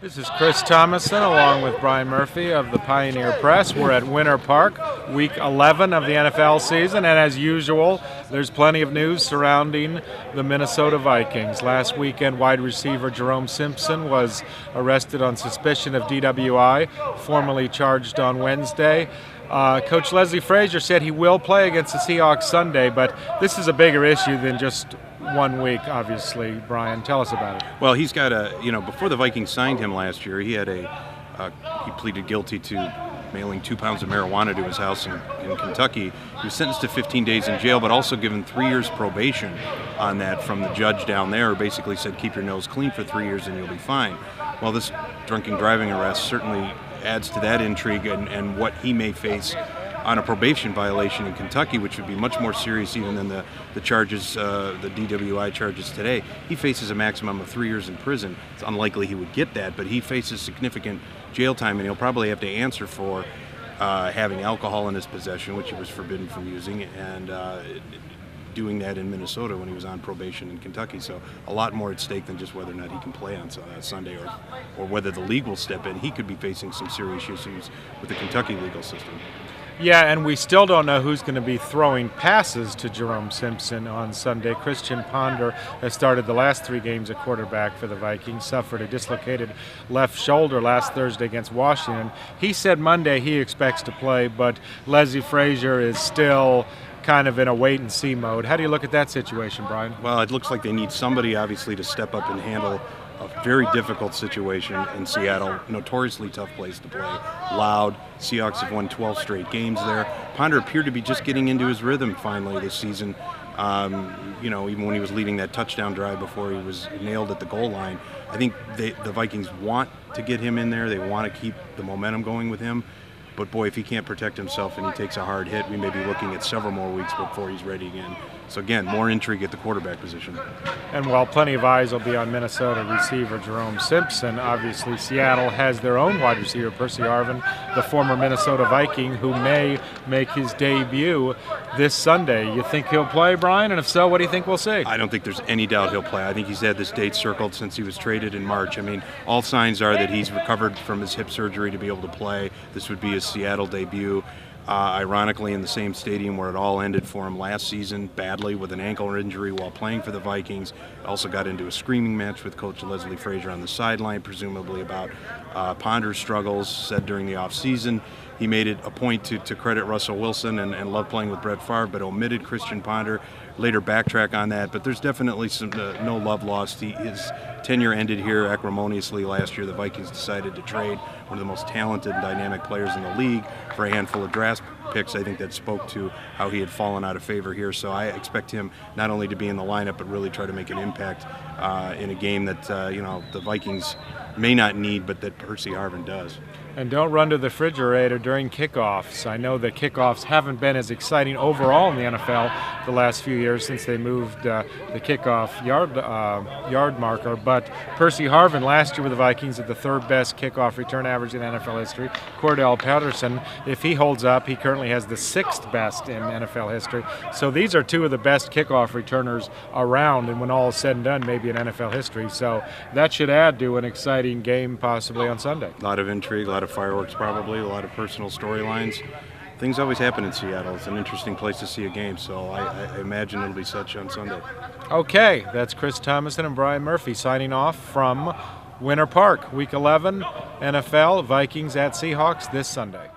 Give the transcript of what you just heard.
This is Chris Thomason along with Brian Murphy of the Pioneer Press. We're at Winter Park, week 11 of the NFL season, and as usual, there's plenty of news surrounding the Minnesota Vikings. Last weekend, wide receiver Jerome Simpson was arrested on suspicion of DWI, formally charged on Wednesday. Coach Leslie Frazier said he will play against the Seahawks Sunday, but this is a bigger issue than just 1 week, obviously. Brian, tell us about it. Well, he's got before the Vikings signed him last year, he pleaded guilty to mailing 2 pounds of marijuana to his house in Kentucky. He was sentenced to 15 days in jail, but also given 3 years probation on that from the judge down there, who basically said, keep your nose clean for 3 years and you'll be fine. Well, this drunken driving arrest certainly adds to that intrigue and what he may face on a probation violation in Kentucky, which would be much more serious even than the charges, the DWI charges today. He faces a maximum of 3 years in prison. It's unlikely he would get that, but he faces significant jail time, and he'll probably have to answer for having alcohol in his possession, which he was forbidden from using, and doing that in Minnesota when he was on probation in Kentucky. So a lot more at stake than just whether or not he can play on Sunday or whether the league will step in. He could be facing some serious issues with the Kentucky legal system. Yeah, and we still don't know who's going to be throwing passes to Jerome Simpson on Sunday. Christian Ponder has started the last 3 games at quarterback for the Vikings, suffered a dislocated left shoulder last Thursday against Washington. He said Monday he expects to play, but Leslie Frazier is still kind of in a wait-and-see mode. How do you look at that situation, Brian? Well, it looks like they need somebody, obviously, to step up and handle a very difficult situation in Seattle, notoriously tough place to play, loud. Seahawks have won 12 straight games there. Ponder appeared to be just getting into his rhythm finally this season. Even when he was leading that touchdown drive before he was nailed at the goal line, I think the Vikings want to get him in there. They want to keep the momentum going with him. But boy, if he can't protect himself and he takes a hard hit, we may be looking at several more weeks before he's ready again. So again, more intrigue at the quarterback position. And while plenty of eyes will be on Minnesota receiver Jerome Simpson, obviously Seattle has their own wide receiver, Percy Harvin, the former Minnesota Viking, who may make his debut this Sunday. You think he'll play, Brian? And if so, what do you think we'll see? I don't think there's any doubt he'll play. I think he's had this date circled since he was traded in March. I mean, all signs are that he's recovered from his hip surgery to be able to play. This would be his Seattle debut. Ironically, in the same stadium where it all ended for him last season, badly with an ankle injury while playing for the Vikings. Also got into a screaming match with Coach Leslie Frazier on the sideline, presumably about Ponder's struggles, said during the offseason. He made it a point to credit Russell Wilson and love playing with Brett Favre, but omitted Christian Ponder. Later backtrack on that, but there's definitely some no love lost. His tenure ended here acrimoniously last year. The Vikings decided to trade one of the most talented and dynamic players in the league for a handful of draft picks. I think that spoke to how he had fallen out of favor here. So I expect him not only to be in the lineup, but really try to make an impact in a game that the Vikings may not need, but that Percy Harvin does. And don't run to the refrigerator during kickoffs. I know that kickoffs haven't been as exciting overall in the NFL the last few years since they moved the kickoff yard marker. But Percy Harvin last year with the Vikings had the 3rd best kickoff return average in NFL history. Cordell Patterson, if he holds up, he currently has the 6th best in NFL history. So these are 2 of the best kickoff returners around, and when all is said and done, maybe in NFL history. So that should add to an exciting game possibly on Sunday. A lot of intrigue, a lot of fireworks probably, a lot of personal storylines. Things always happen in Seattle. It's an interesting place to see a game, so I imagine it'll be such on Sunday. Okay, that's Chris Thomason and Brian Murphy signing off from Winter Park, Week 11, NFL, Vikings at Seahawks this Sunday.